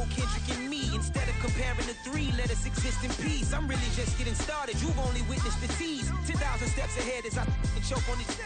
Cole, Kendrick, and me. Instead of comparing the three, let us exist in peace. I'm really just getting started. You've only witnessed the tease. 10,000 steps ahead as I choke on these.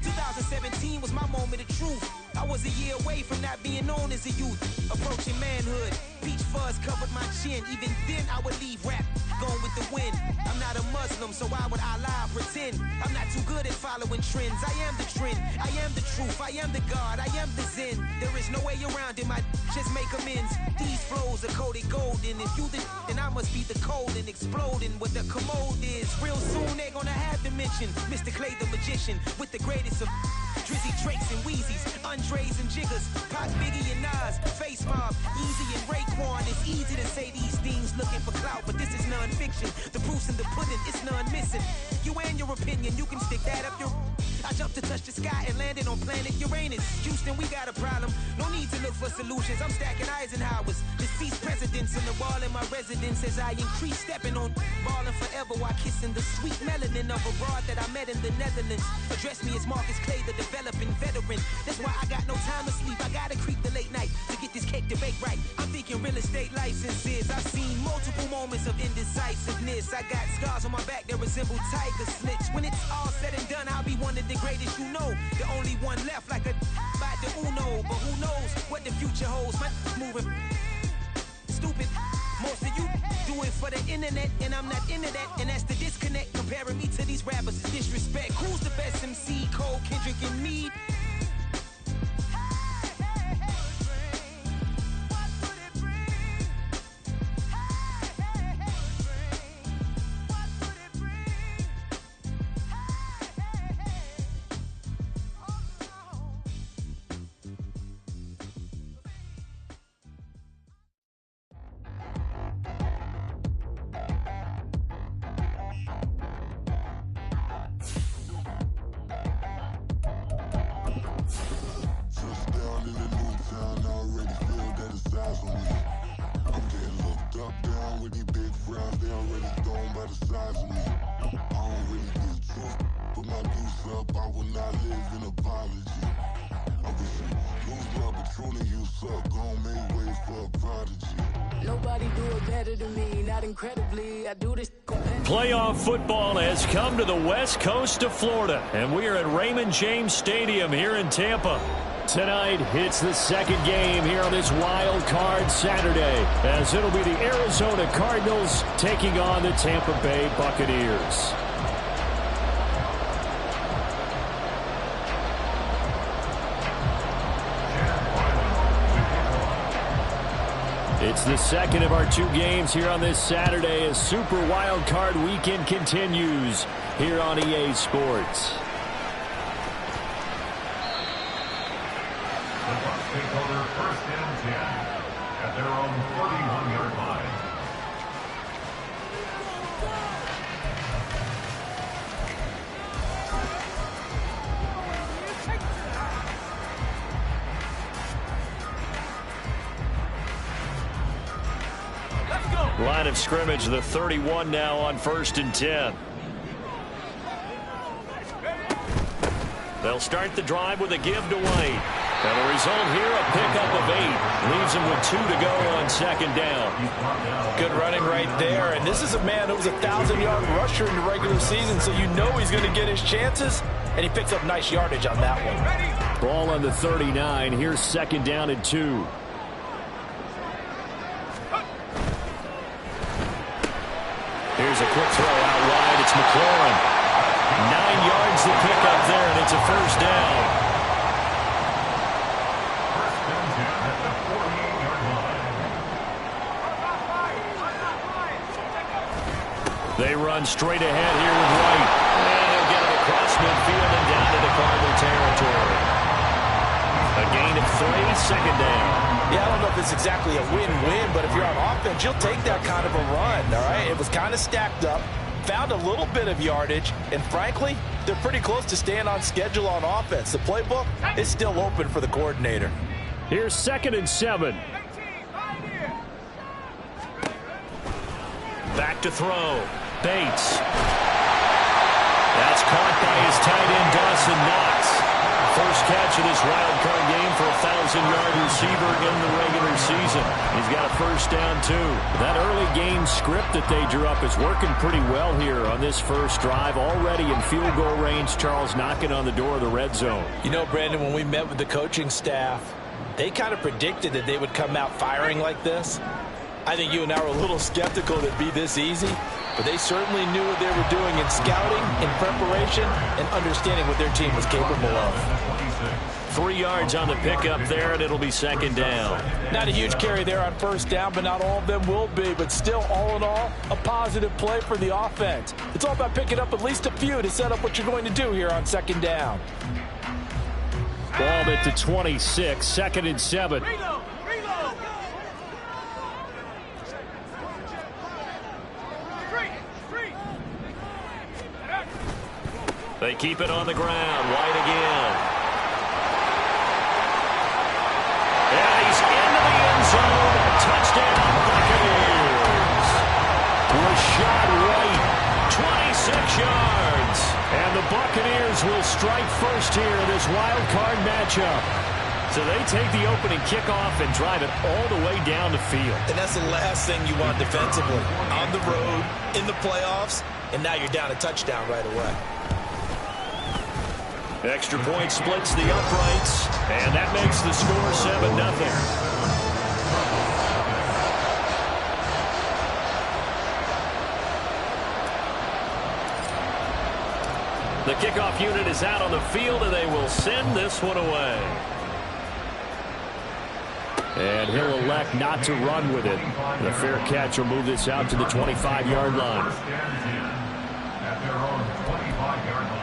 2017 was my moment of truth. I was a year away from not being known as a youth. Approaching manhood, peach fuzz covered my chin. Even then I would leave rap going with the wind. I'm not a Muslim, so why would I lie or pretend? I'm not too good at following trends. I am the trend, I am the truth, I am the God, I am the Zen. There is no way around it, my just make amends. These flows are coated golden. If you the then I must be the cold and exploding what the commode is. Real soon they gonna have to mention Mr. Clay the magician with the greatest of Drizzy, Drakes, and Wheezies, Andres and Jiggers, Pac, Biggie, and Nas, Face Mob, Easy and Raekwon. It's easy to say these things looking for clout, but this is non-fiction. The proof's in the pudding, it's none missing. You and your opinion, you can stick that up your... I jumped to touch the sky and landed on planet Uranus. Houston, we got a problem. No need to look for solutions. I'm stacking Eisenhowers. Deceased presidents in the wall in my residence as I increase stepping on ballin' forever while kissing the sweet melanin of a broad that I met in the Netherlands. Address me as Marcus Clay, the developing veteran. That's why I got no time to sleep. I gotta creep the late night to get this cake to bake right. I'm thinking real estate licenses. I've seen multiple moments of indecisiveness. I got scars on my back that resemble tiger slits. When it's all said and done, I'll be one of the greatest you know. The only one left like a by the Uno. But who knows what the future holds? My moving stupid. Most of you do it for the internet, and I'm not into that. And that's the disconnect. Comparing me to these rappers is disrespect. Who's the best MC? Cole, Kendrick, and me? Playoff football has come to the west coast of Florida, and we are at Raymond James Stadium here in Tampa. Tonight, it's the second game here on this wild card Saturday, as it'll be the Arizona Cardinals taking on the Tampa Bay Buccaneers. It's the second of our two games here on this Saturday as Super Wild Card Weekend continues here on EA Sports. The Bucs take over first and 10 at their own 41-yard line. Line of scrimmage, the 31 now on first and 10. They'll start the drive with a give to White. And the result here, a pickup of 8. Leaves him with 2 to go on second down. Good running right there. And this is a man who was a 1,000-yard rusher in the regular season, so you know he's going to get his chances. And he picks up nice yardage on that one. Ball on the 39. Here's second down and 2. Here's a quick throw out wide. It's McLaurin. 9 yards to pick up there, and it's a first down. First and 10 at the 48-yard line. They run straight ahead here with White. And he'll get it across midfield and down into Cardinal territory. A gain of 3, second down. Yeah, I don't know if it's exactly a win-win, but if you're on offense, you'll take that kind of a run, all right? It was kind of stacked up, found a little bit of yardage, and frankly, they're pretty close to staying on schedule on offense. The playbook is still open for the coordinator. Here's second and 7. Back to throw. Bates. That's caught by his tight end, Dawson Knox. First catch of this wild card game for 1,000-yard receiver in the regular season. He's got a first down, too. That early game script that they drew up is working pretty well here on this first drive. Already in field goal range, Charles knocking on the door of the red zone. You know, Brandon, when we met with the coaching staff, they kind of predicted that they would come out firing like this. I think you and I were a little skeptical that it'd be this easy, but they certainly knew what they were doing in scouting, in preparation, and understanding what their team was capable of. 3 yards on the pickup there, and it'll be second down. Not a huge carry there on first down, but not all of them will be. But still, all in all, a positive play for the offense. It's all about picking up at least a few to set up what you're going to do here on second down. Ball at the 26, 2nd and 7. They keep it on the ground. White again. And he's into the end zone. Touchdown, Buccaneers. Rashad White, 26 yards. And the Buccaneers will strike first here in this wild card matchup. So they take the opening kickoff and drive it all the way down the field. And that's the last thing you want defensively. On the road, in the playoffs, and now you're down a touchdown right away. Extra point splits the uprights, and that makes the score 7-0. The kickoff unit is out on the field, and they will send this one away. And he'll elect not to run with it. The fair catch will move this out to the 25-yard line. At their own 25-yard line.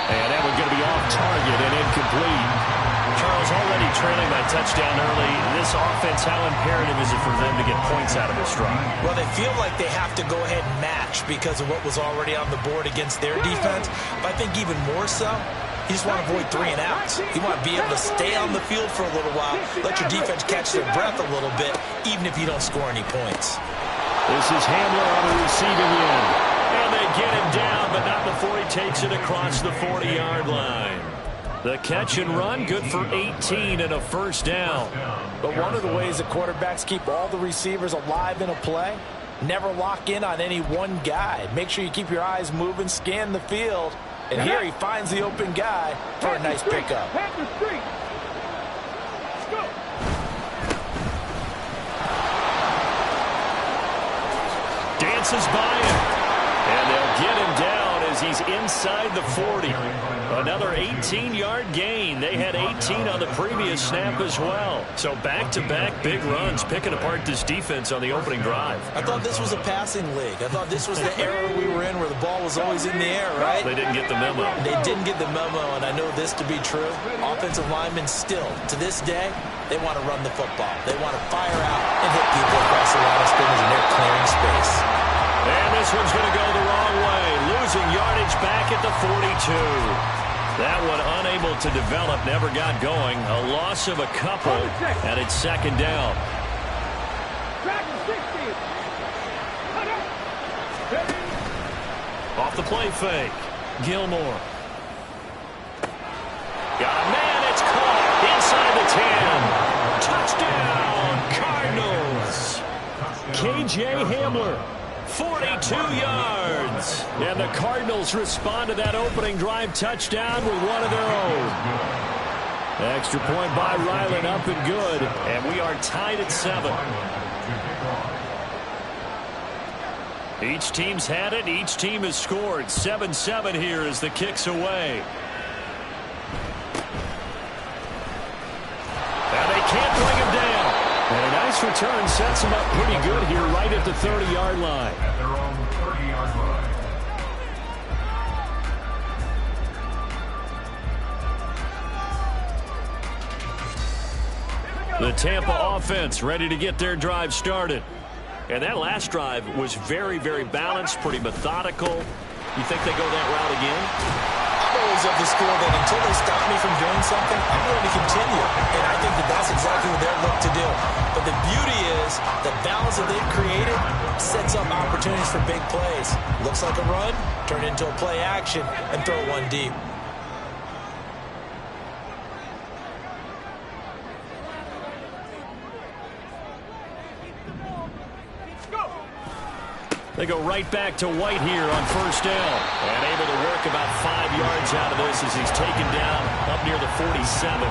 And that one's going to be off target and incomplete. Charles, already trailing that touchdown early. This offense, how imperative is it for them to get points out of this drive? Well, they feel like they have to go ahead and match because of what was already on the board against their defense. But I think even more so, you just want to avoid 3 and outs. You want to be able to stay on the field for a little while, let your defense catch their breath a little bit, even if you don't score any points. This is Hamler on the receiving end. And they get him down, but not before he takes it across the 40-yard line. The catch and run, good for 18 and a first down. But one of the ways that quarterbacks keep all the receivers alive in a play, never lock in on any one guy. Make sure you keep your eyes moving, scan the field. And here he finds the open guy for a nice pickup. Dances by him. And they'll get him down as he's inside the 40. Another 18-yard gain. They had 18 on the previous snap as well. So back-to-back big runs, picking apart this defense on the opening drive. I thought this was a passing league. I thought this was the era we were in where the ball was always in the air, right? They didn't get the memo. They didn't get the memo, and I know this to be true. Offensive linemen still, to this day, they want to run the football. They want to fire out and hit people across the line of scrimmage, and they're clearing space. And this one's going to go the wrong way. Losing yardage back at the 42. That one unable to develop, never got going. A loss of a couple, and it's second down. Off the play fake. Gilmore. Got a man, it's caught inside the 10. Touchdown, Cardinals. K.J. Hamler. 42 yards. And the Cardinals respond to that opening drive touchdown with one of their own. Extra point by Ryland, up and good. And we are tied at 7. Each team's had it. Each team has scored. 7-7 here as the kick's away. And they can't bring him down. And a nice return sets him up pretty good here right at the 30-yard line. At their own 30-yard line. The Tampa offense ready to get their drive started. And that last drive was very, very balanced, pretty methodical. You think they go that route again? I'm always of the school that until they stop me from doing something, I'm going to continue. And I beauty is the balance that they've created sets up opportunities for big plays. Looks like a run, turn it into a play action, and throw one deep. They go right back to White here on first down. And able to work about 5 yards out of this as he's taken down up near the 47.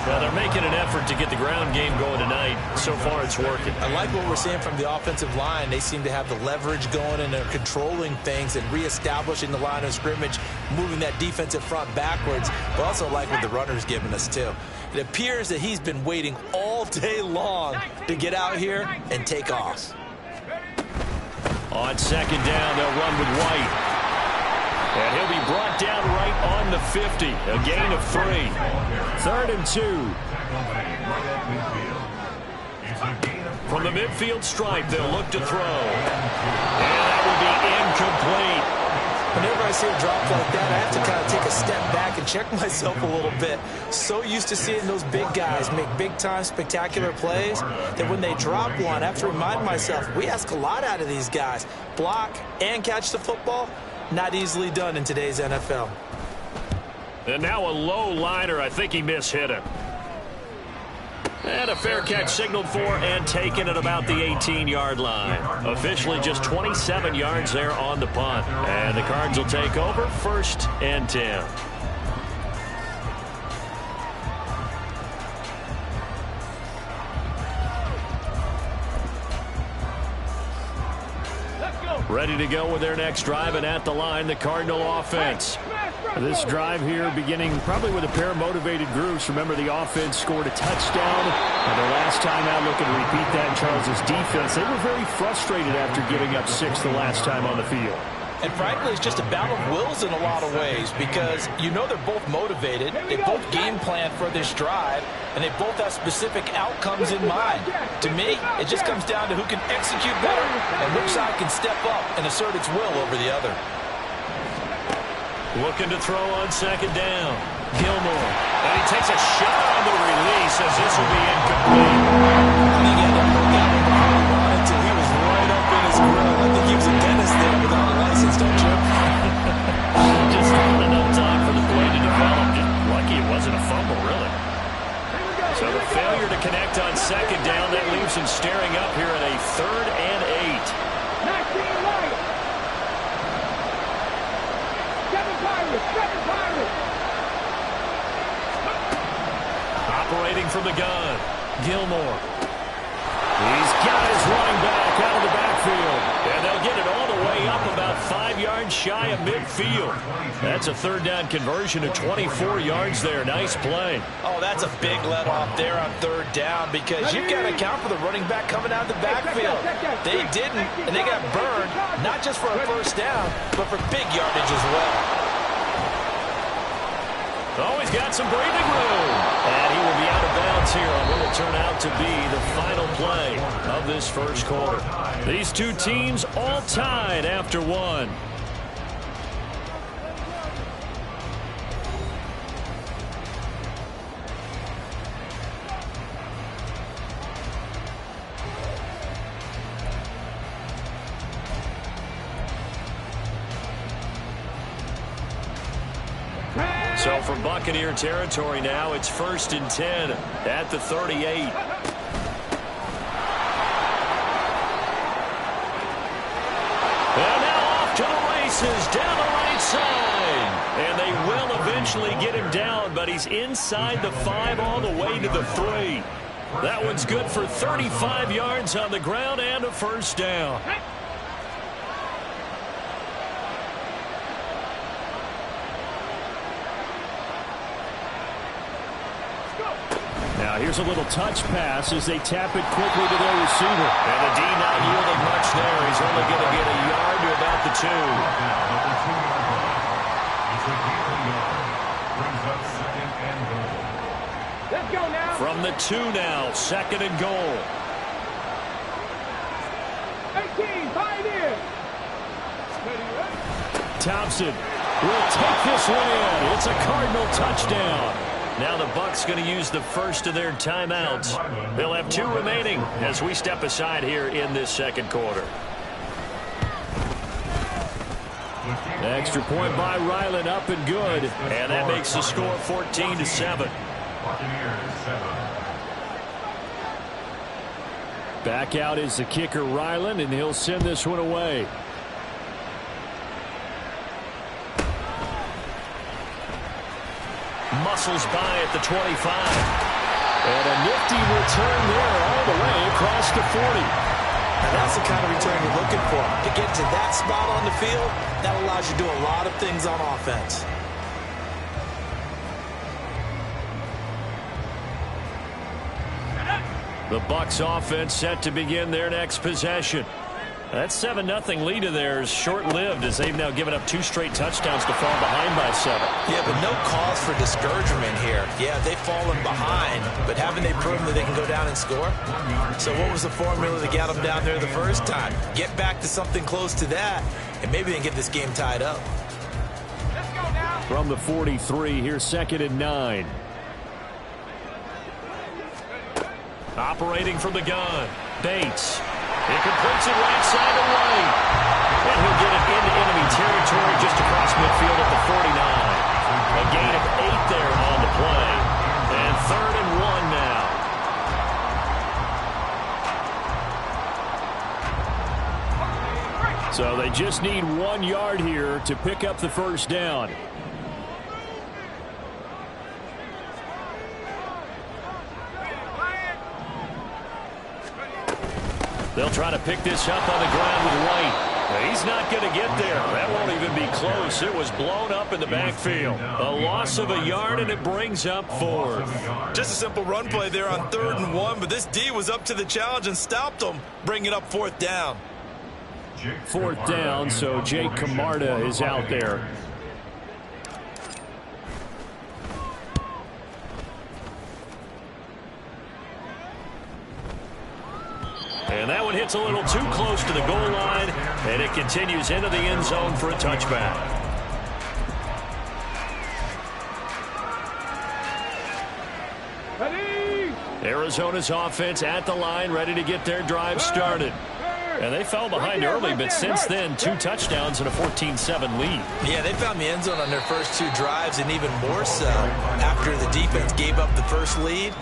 Well, they're making an effort to get the ground game going tonight. So far, it's working. I like what we're seeing from the offensive line. They seem to have the leverage going, and they're controlling things and reestablishing the line of scrimmage, moving that defensive front backwards. But also like what the runner's giving us, too. It appears that he's been waiting all day long to get out here and take off. On second down, they'll run with White. And he'll be brought down right on the 50. A gain of 3. 3rd and 2. From the midfield stripe, they'll look to throw. And that will be incomplete. Whenever I see a drop like that, I have to kind of take a step back and check myself a little bit. So used to seeing those big guys make big-time spectacular plays that when they drop one, I have to remind myself, we ask a lot out of these guys. Block and catch the football, not easily done in today's NFL. And now a low liner. I think he mishit him. And a fair catch signaled for and taken at about the 18-yard line. Officially just 27 yards there on the punt. And the Cards will take over 1st and 10. Ready to go with their next drive, and at the line, the Cardinal offense. This drive here beginning probably with a pair of motivated groups. Remember, the offense scored a touchdown, and their last time out looking to repeat that in Charles' defense. They were very frustrated after giving up 6 the last time on the field. And frankly, it's just a battle of wills in a lot of ways because you know they're both motivated. They both game plan for this drive, and they both have specific outcomes in mind. To me, it just comes down to who can execute better and which side can step up and assert its will over the other. Looking to throw on second down. Gilmore. And he takes a shot on the release as this will be incomplete. I think he had to look out and he wanted to. He was right up in his grill. I think he was a dentist there without a license, don't you? Just not enough time for the play to develop. Just lucky it wasn't a fumble, really. So the failure to connect on second down, that leaves him staring up here at a 3rd and 8. Operating from the gun, Gilmore. He's got his running back out of the backfield. And they'll get it all the way up about 5 yards shy of midfield. That's a 3rd down conversion of 24 yards there. Nice play. Oh, that's a big let-off there on 3rd down because you've got to account for the running back coming out of the backfield. They didn't, and they got burned, not just for a 1st down, but for big yardage as well. Oh, he's got some breathing room. And he will be out of bounds here on what will turn out to be the final play of this 1st quarter. These two teams all tied after 1. So from Buccaneer territory now, it's 1st and 10 at the 38. And now off to the races down the right side. And they will eventually get him down, but he's inside the 5 all the way to the 3. That one's good for 35 yards on the ground and a 1st down. Now here's a little touch pass as they tap it quickly to their receiver. And the D not yielding much there. He's only going to get a yard to about the 2. Let's go now. From the 2 now, 2nd and goal. 18, Pioneers. Thompson will take this one in. It's a Cardinal touchdown. Now the Bucs going to use the first of their timeouts. They'll have 2 remaining as we step aside here in this second quarter. Extra point by Ryland, up and good. And that makes the score 14-7. Back out is the kicker, Ryland, and he'll send this one away. Muscles by at the 25. And a nifty return there all the way across the 40. And that's the kind of return you're looking for. To get to that spot on the field, that allows you to do a lot of things on offense. The Bucs offense set to begin their next possession. That 7-0 lead of theirs short-lived as they've now given up 2 straight touchdowns to fall behind by 7. Yeah, but no cause for discouragement here. Yeah, they've fallen behind, but haven't they proven that they can go down and score? So what was the formula that got them down there the first time? Get back to something close to that, and maybe they can get this game tied up. Let's go now. From the 43, here's 2nd and 9. Operating from the gun, Bates. He completes it right side to right. And he'll get it into enemy territory just across midfield at the 49. A gain of 8 there on the play. And 3rd and 1 now. So they just need 1 yard here to pick up the first down. They'll try to pick this up on the ground with White. He's not going to get there. That won't even be close. It was blown up in the backfield. A loss of a yard, and it brings up 4th. Just a simple run play there on 3rd and 1, but this D was up to the challenge and stopped them, bringing up 4th down. 4th down, so Jake Camarda is out there. And that one hits a little too close to the goal line, and it continues into the end zone for a touchback. Ready? Arizona's offense at the line, ready to get their drive started. And they fell behind early, but since then, 2 touchdowns and a 14-7 lead. Yeah, they found the end zone on their first 2 drives, and even more so after the defense gave up the first lead.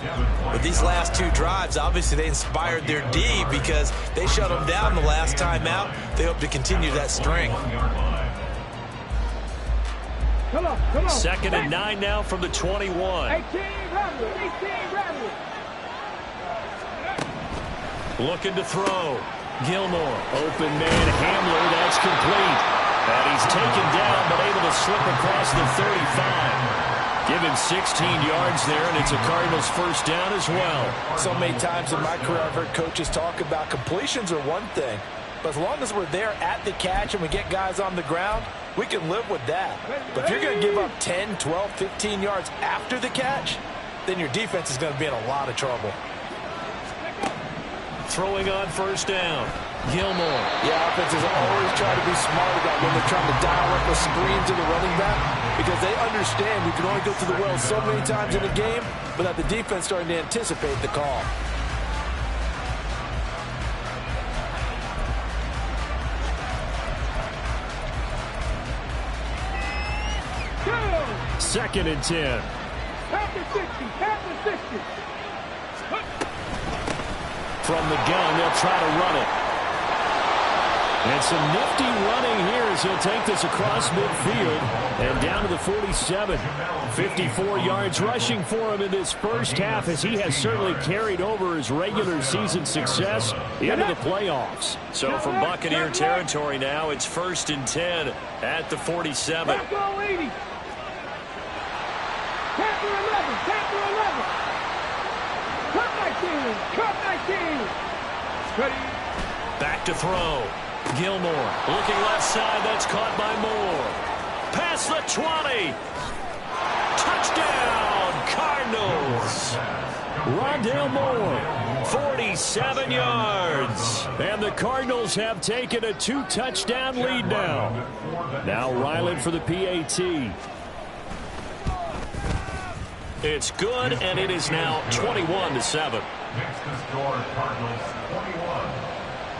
But these last 2 drives, obviously they inspired their D because they shut them down the last time out. They hope to continue that string. Come on. 2nd and 9 now from the 21. 18, rattle. Looking to throw. Gilmore, open man, Hamler, that's complete. And he's taken down, but able to slip across the 35. Give him 16 yards there, and it's a Cardinals first down as well. So many times in my career I've heard coaches talk about completions are one thing, but as long as we're there at the catch and we get guys on the ground, we can live with that. But if you're going to give up 10, 12, 15 yards after the catch, then your defense is going to be in a lot of trouble. Throwing on first down. Gilmore. Yeah, offenses always try to be smart about when they're trying to dial up a screen to the running back because they understand you can only go to the well so many times in a game without the defense starting to anticipate the call. Second and 10. Pass the 60. From the gun, they'll try to run it. And some nifty running here as he'll take this across midfield and down to the 47. 54 yards rushing for him in this first half as he has certainly carried over his regular season success into the playoffs. So from Buccaneer territory now, it's 1st and 10 at the 47. Tackle 80. Tackle 11. Cut 19. Ready. Back to throw. Gilmore looking left side. That's caught by Moore. Past the 20. Touchdown, Cardinals. Rondale Moore, 47 yards. And the Cardinals have taken a 2-touchdown lead now. Now Ryland for the PAT. It's good, and it is now 21-7. Next to score, Cardinals 21,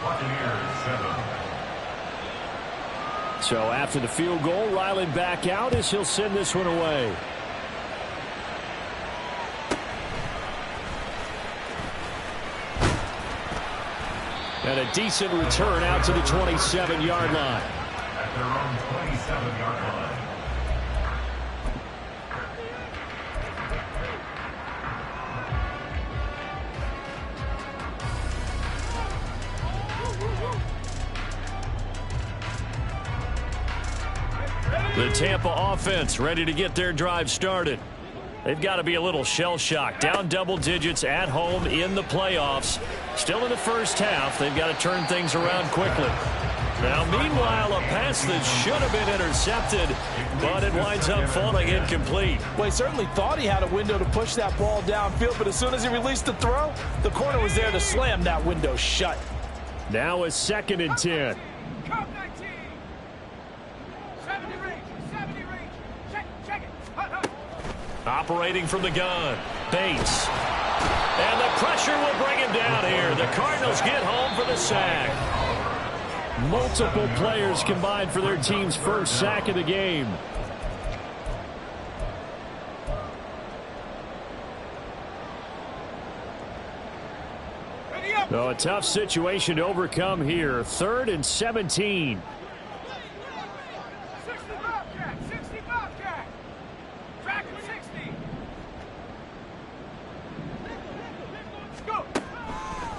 Buccaneers 7. So after the field goal, Ryland back out as he'll send this one away. And a decent return out to the 27-yard line. At their own 27-yard line. The Tampa offense ready to get their drive started. They've got to be a little shell-shocked. Down double digits at home in the playoffs. Still in the first half. They've got to turn things around quickly. Now, meanwhile, a pass that should have been intercepted, but it winds up falling incomplete. Well, he certainly thought he had a window to push that ball downfield, but as soon as he released the throw, the corner was there to slam that window shut. Now a 2nd and 10. Operating from the gun, Bates. And the pressure will bring him down here. The Cardinals get home for the sack. Multiple players combined for their team's first sack of the game. So a tough situation to overcome here. 3rd and 17.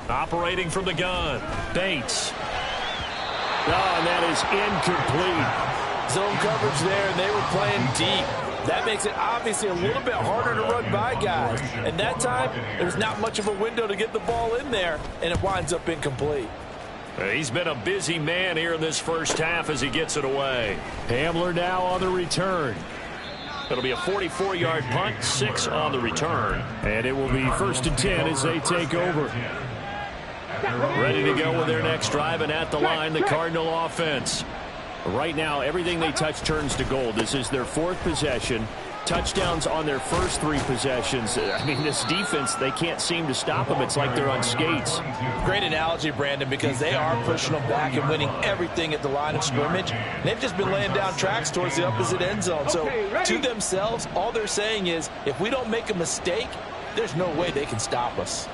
Operating from the gun, Bates. Oh, and that is incomplete. Zone coverage there, and they were playing deep. That makes it obviously a little bit harder to run by guys. And that time, there's not much of a window to get the ball in there, and it winds up incomplete. He's been a busy man here in this first half as he gets it away. Hamler now on the return. It'll be a 44-yard punt, 6 on the return. And it will be 1st and 10 as they take over. Ready to go with their next drive, and at the line, the Cardinal offense. Right now, everything they touch turns to gold. This is their 4th possession. Touchdowns on their first 3 possessions. I mean, this defense, they can't seem to stop them. It's like they're on skates. Great analogy, Brandon, because they are pushing them back and winning everything at the line of scrimmage. They've just been laying down tracks towards the opposite end zone. So to themselves, all they're saying is, if we don't make a mistake, there's no way they can stop us.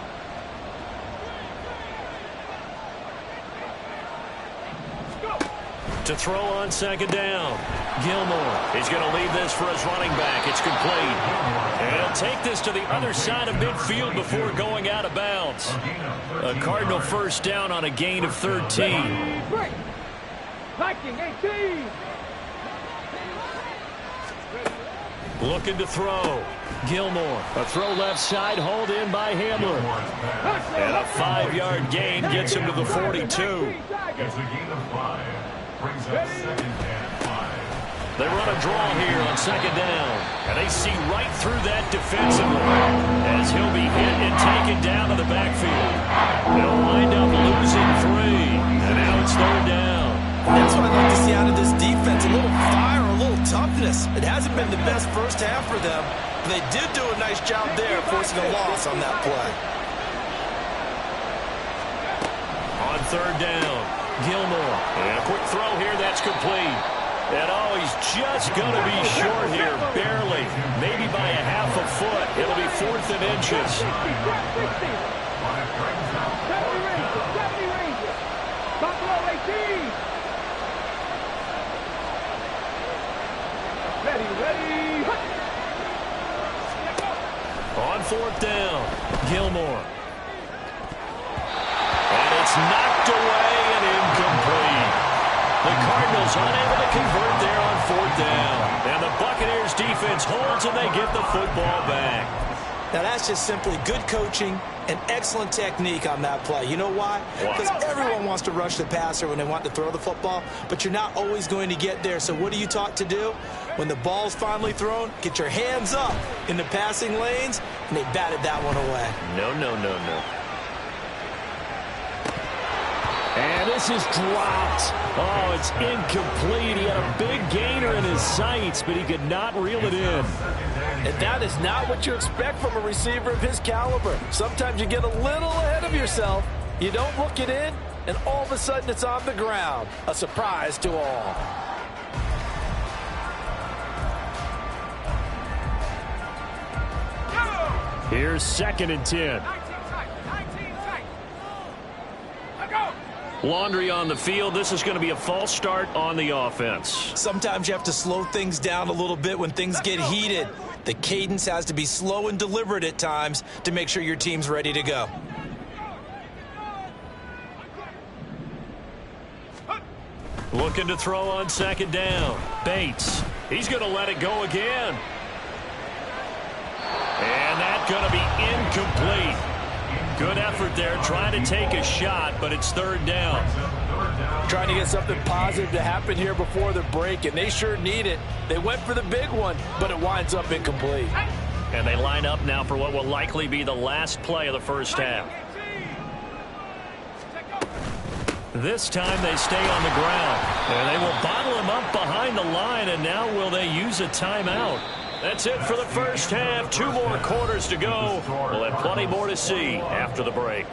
To throw on 2nd down. Gilmore is going to leave this for his running back. It's complete. And he'll take this to the other side of midfield before going out of bounds. A Cardinal first down on a gain of 13. Looking to throw. Gilmore. A throw left side, hauled in by Hamler. And a 5-yard gain gets him to the 42. It's a gain of 5. Brings up 2nd and 5. They run a draw here on 2nd down. And they see right through that defensively as he'll be hit and taken down to the backfield. They'll wind up losing 3. And now it's 3rd down. That's what I'd like to see out of this defense. A little fire, a little toughness. It hasn't been the best first half for them. But they did do a nice job there forcing a loss on that play. On 3rd down. Gilmore. And a quick throw here. That's complete. And oh, he's just going to be short here. Barely. Maybe by a half a foot. It'll be 4th and inches. On 4th down. Gilmore. And it's knocked away and incomplete. The Cardinals unable to convert there on 4th down. And the Buccaneers defense holds and they get the football back. Now that's just simply good coaching and excellent technique on that play. You know why? Because everyone wants to rush the passer when they want to throw the football, but you're not always going to get there. So what are you taught to do? When the ball's finally thrown, get your hands up in the passing lanes, and they batted that one away. No. And this is dropped. Oh, it's incomplete. He had a big gainer in his sights, but he could not reel it in. And that is not what you expect from a receiver of his caliber. Sometimes you get a little ahead of yourself. You don't look it in, and all of a sudden it's on the ground. A surprise to all. Here's 2nd and 10. Laundry on the field. This is going to be a false start on the offense. Sometimes you have to slow things down a little bit when things get heated. The cadence has to be slow and deliberate at times to make sure your team's ready to go. Looking to throw on 2nd down. Bates. He's going to let it go again. And that's going to be incomplete. Good effort there, trying to take a shot, but it's 3rd down. Trying to get something positive to happen here before the break, and they sure need it. They went for the big one, but it winds up incomplete. And they line up now for what will likely be the last play of the first half. This time they stay on the ground, and they will bottle him up behind the line, and now will they use a timeout? That's it for the first half. 2 more quarters to go. We'll have plenty more to see after the break.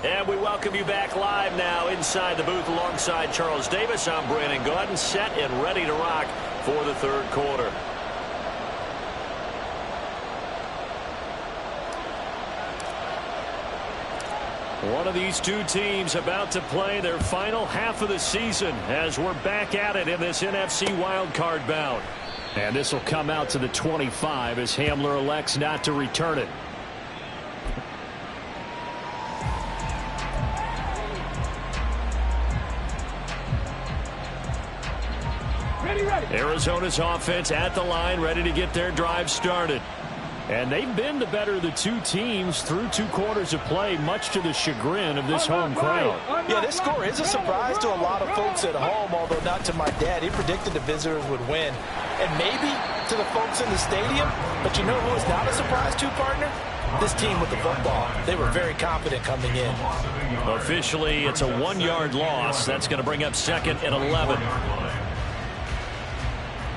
And we welcome you back live now inside the booth alongside Charles Davis. I'm Brandon Gaudin, set and ready to rock for the 3rd quarter. One of these two teams about to play their final half of the season as we're back at it in this NFC wildcard bout. And this will come out to the 25 as Hamler elects not to return it. Arizona's offense at the line, ready to get their drive started. And they've been the better of the two teams through 2 quarters of play, much to the chagrin of this home crowd. Yeah, this score is a surprise to a lot of folks at home, although not to my dad. He predicted the visitors would win. And maybe to the folks in the stadium, but you know who is not a surprise to, partner? This team with the football. They were very confident coming in. Officially, it's a 1-yard loss. That's going to bring up 2nd and 11.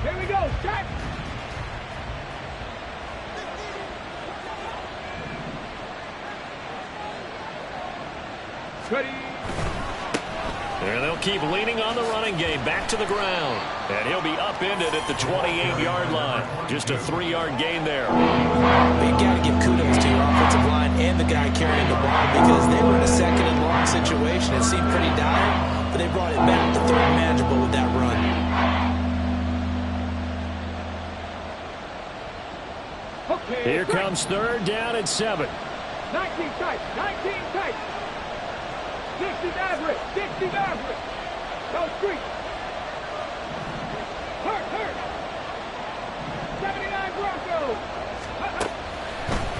Here we go, check. Ready. And they'll keep leaning on the running game. Back to the ground. And he'll be upended at the 28-yard line. Just a 3-yard gain there. But you got to give kudos to your offensive line and the guy carrying the ball because they were in a 2nd and long situation. It seemed pretty dire, but they brought it back to 3rd and manageable with that run. Okay, Here comes 3rd down and 7. 19 tight, 19 tight. 60 average, 60 average. Go street. Hurt. 79 Broncos.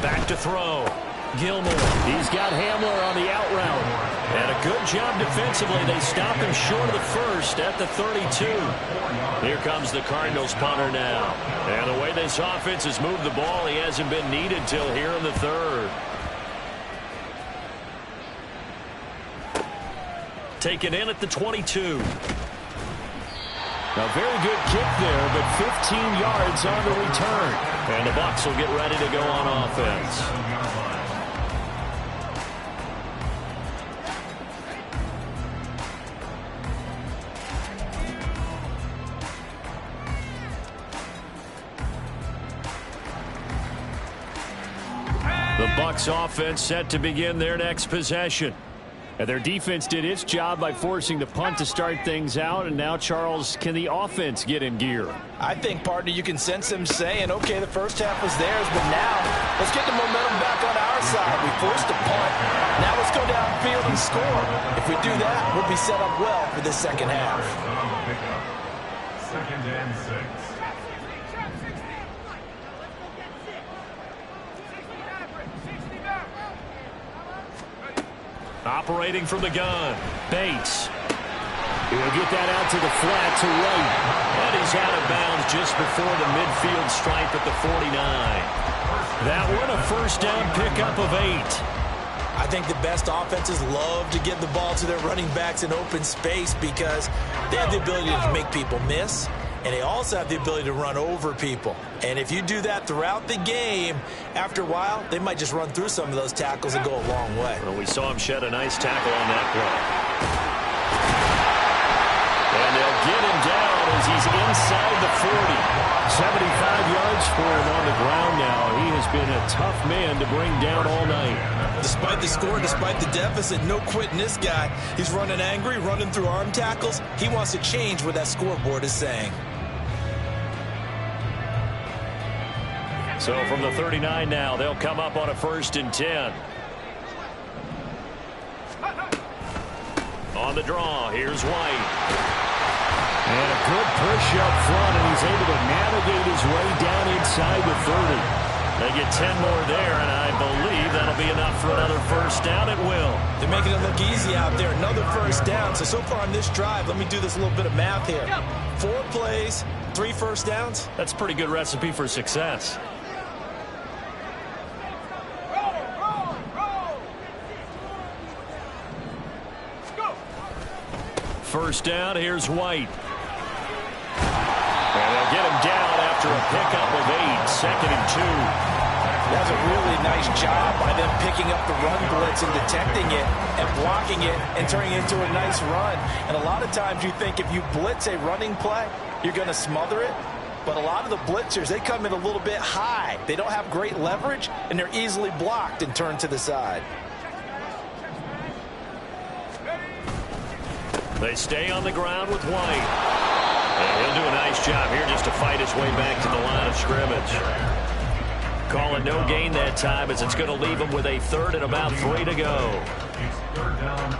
Back to throw. Gilmore. He's got Hamler on the out route. And a good job defensively. They stop him short of the first at the 32. Here comes the Cardinals punter now. And the way this offense has moved the ball, he hasn't been needed till here in the 3rd. Taken in at the 22. A very good kick there, but 15 yards on the return. And the Bucs will get ready to go on offense. The Bucs offense set to begin their next possession. And their defense did its job by forcing the punt to start things out. And now, Charles, can the offense get in gear? I think, partner, you can sense them saying, okay, the first half was theirs, but now let's get the momentum back on our side. We forced a punt. Now let's go downfield and score. If we do that, we'll be set up well for this 2nd half. 2nd and 6. Operating from the gun, Bates. He'll get that out to the flat to White. And he's out of bounds just before the midfield stripe at the 49. That one a first down pickup of 8. I think the best offenses love to get the ball to their running backs in open space because they have the ability to make people miss, and they also have the ability to run over people. And if you do that throughout the game, after a while, they might just run through some of those tackles and go a long way. Well, we saw him shed a nice tackle on that play. And they'll get him down as he's inside the 40. 75 yards for him on the ground now. He has been a tough man to bring down all night. Despite the score, despite the deficit, no quitting this guy. He's running angry, running through arm tackles. He wants to change what that scoreboard is saying. So from the 39 now, they'll come up on a 1st and 10. On the draw, here's White. And a good push up front, and he's able to navigate his way down inside the 30. They get 10 more there, and I believe that'll be enough for another first down. It will. They're making it look easy out there. Another first down. So far on this drive, let me do this little bit of math here. 4 plays, 3 first downs. That's a pretty good recipe for success. First down, here's White. And they'll get him down after a pickup of 8, 2nd and 2. That's a really nice job by them picking up the run blitz and detecting it and blocking it and turning it into a nice run. And a lot of times you think if you blitz a running play, you're going to smother it. But a lot of the blitzers, they come in a little bit high. They don't have great leverage, and they're easily blocked and turned to the side. They stay on the ground with White. And he'll do a nice job here just to fight his way back to the line of scrimmage. Calling no gain that time as it's going to leave him with a 3rd and about 3 to go.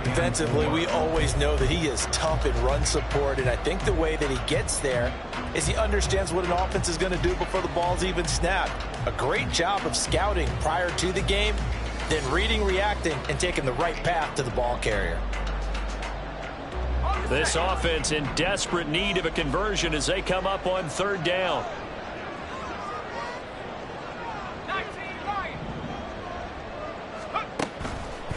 Defensively, we always know that he is tough in run support, and I think the way that he gets there is he understands what an offense is going to do before the ball's even snapped. A great job of scouting prior to the game, then reading, reacting, and taking the right path to the ball carrier. This offense in desperate need of a conversion as they come up on 3rd down.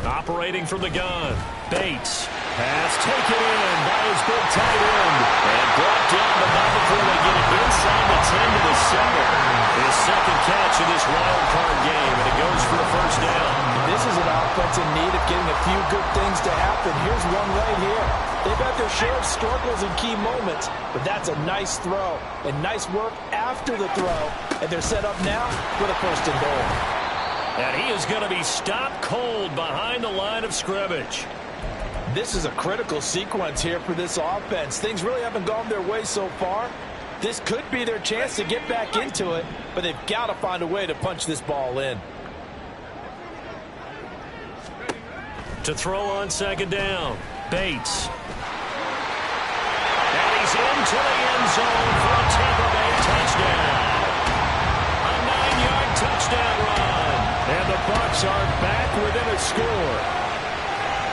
Operating from the gun. Bates. Pass taken in by his big tight end. And brought down, but not before they get it inside the 10 to the 7. His 2nd catch of this wild card game, and it goes for the first down. This is an offense in need of getting a few good things to happen. Here's one right here. They've had their share of struggles in key moments, but that's a nice throw and nice work after the throw. And they're set up now with a 1st and goal. And he is going to be stopped cold behind the line of scrimmage. This is a critical sequence here for this offense. Things really haven't gone their way so far. This could be their chance to get back into it, but they've got to find a way to punch this ball in. To throw on 2nd down, Bates. And he's into the end zone for a Tampa Bay touchdown. A 9-yard touchdown run. And the Bucs are back within a score.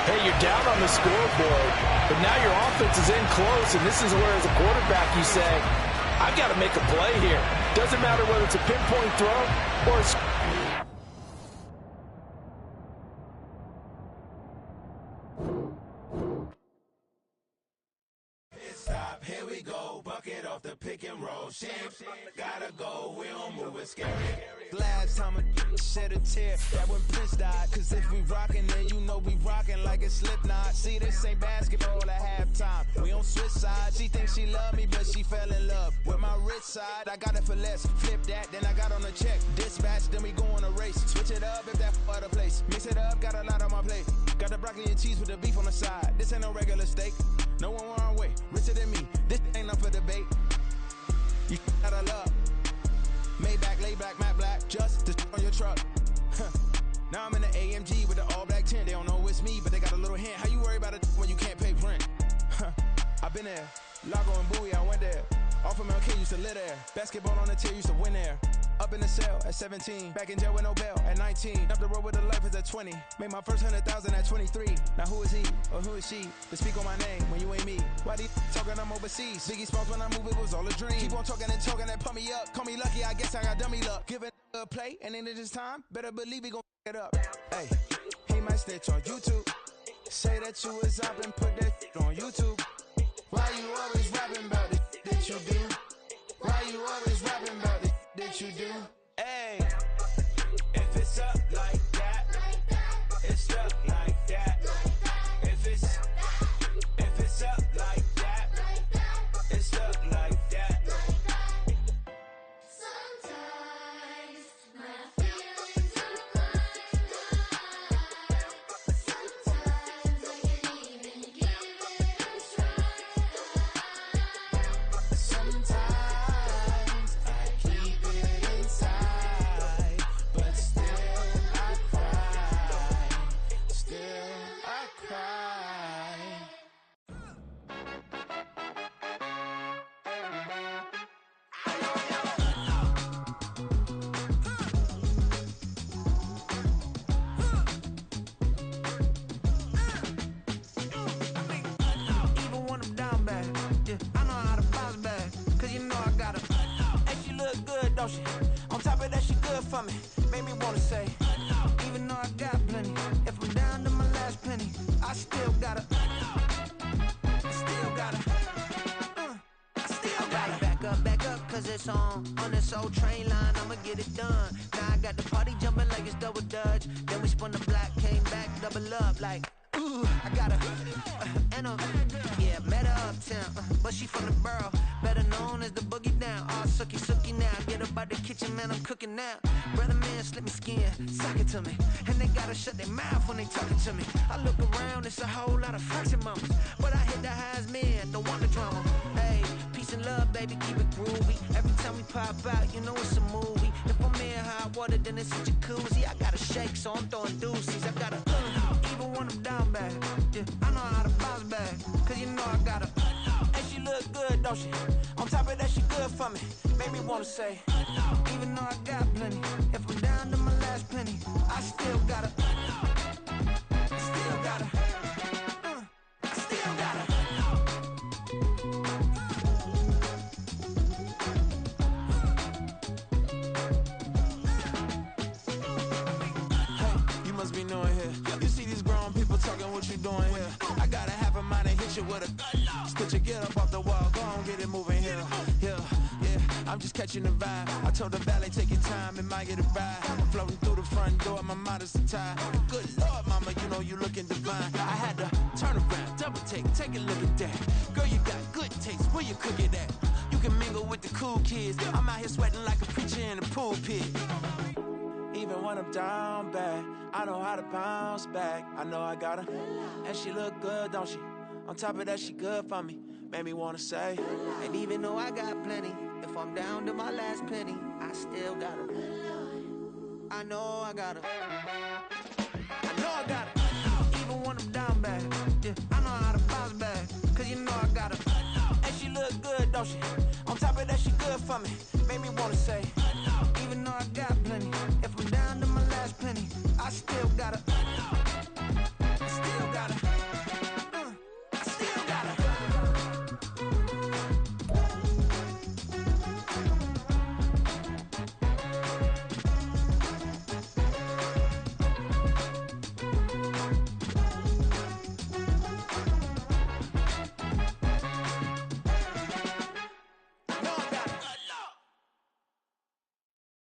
Hey, you're down on the scoreboard, but now your offense is in close, and this is where, as a quarterback, you say, I've got to make a play here. Doesn't matter whether it's a pinpoint throw or a... Stop, here we go, bucket off the pick and roll. Shit, gotta go, we don't move it scary. Last time a shed a tear, that when Prince died. Cause if we rockin', then you know we rockin' like a Slipknot. See, this ain't basketball at halftime. We on switch sides. She thinks she love me, but she fell in love with my rich side. I got it for less. Flip that, then I got on a check. Dispatch, then we go on a race. Switch it up if that other place. Mix it up, got a lot on my plate. Got the broccoli and cheese with the beef on the side. This ain't no regular steak. No one wrong way. Richer than me. This ain't up for debate. You got a love. Maybach, lay back, matte black, just to on your truck. Now I'm in the AMG with the all black tint. They don't know it's me, but they got a little hint. How you worry about it when you can't pay rent? I've been there. Lago and Bowie, I went there. Off of MLK used to live there. Basketball on the tier used to win there. Up in the cell at 17, back in jail with no bail at 19. Up the road with the life is at 20. Made my first 100,000 at 23. Now who is he or who is she to speak on my name when you ain't me? Why these talking I'm overseas? Biggie Smalls when I move it was all a dream. Keep on talking and pump me up. Call me lucky, I guess I got dummy luck. Give it a play and then it's time. Better believe he gon' it up. Hey, he might snitch on YouTube. Say that you was up and put that on YouTube. Why you always rapping about the that you do? Why you always rapping about the that you do? Hey, if it's up like that, it's up like that. If it's up like that, it's up like that. Sometimes my feelings are blind. Sometimes I can't even give it a try. Sometimes I keep it inside, but still I cry. Still I cry. Even when I'm down bad, yeah, I know how to bounce back. Cause you know I got her. And she look good, don't she? On top of that, she good for me. Made me wanna say, even though I got plenty, if I'm down to my last penny, I still got her. I still got her. I still got her. Back up, cause it's on this old train line, I'ma get it done. Now I got the party jumping like it's double dutch. Then we spun the block, came back, double up like, ooh, I got her. And yeah, met her uptown, but she from the borough, better known as the boogie down. All sookie now, get up out the kitchen, man, I'm cooking now. Brother man, slip me skin, sock it to me, and they gotta shut their mouth when they talking to me. I look around, it's a whole lot of fraction mamas, but I hit the highs, man, don't want the drama. Hey, peace and love, baby, keep it groovy. Every time we pop out, you know it's a movie. If I'm in hot water, then it's a jacuzzi. I gotta shake, so I'm throwing deuces. I gotta, even when I'm down bad, yeah, I know how to bounce back. Cause you know I got her. And she look good, don't she? On top of that, she good for me. Made me wanna say, even though I got plenty, if I'm down to my last penny, I still got her. I still got her. I still got her. Hey, you must be knowing here. You see these grown people talking, what you doing here? I gotta have a mind and hit you with a stitch you, get up off the wall, go on, get it moving here. Yeah, I'm just catching the vibe. I told the valet, take your time, it might get a ride. I'm floating through the front door, my modest attire. Good Lord, mama, you know you looking divine. I had to turn around, double take a look at that. Girl, you got good taste, where you cook it at? You can mingle with the cool kids. I'm out here sweating like a preacher in the pulpit. Even when I'm down bad, I know how to bounce back. I know I got her, and she look good, don't she? On top of that, she good for me. Made me wanna say, and even though I got plenty, if I'm down to my last penny, I still got her. I know I got her.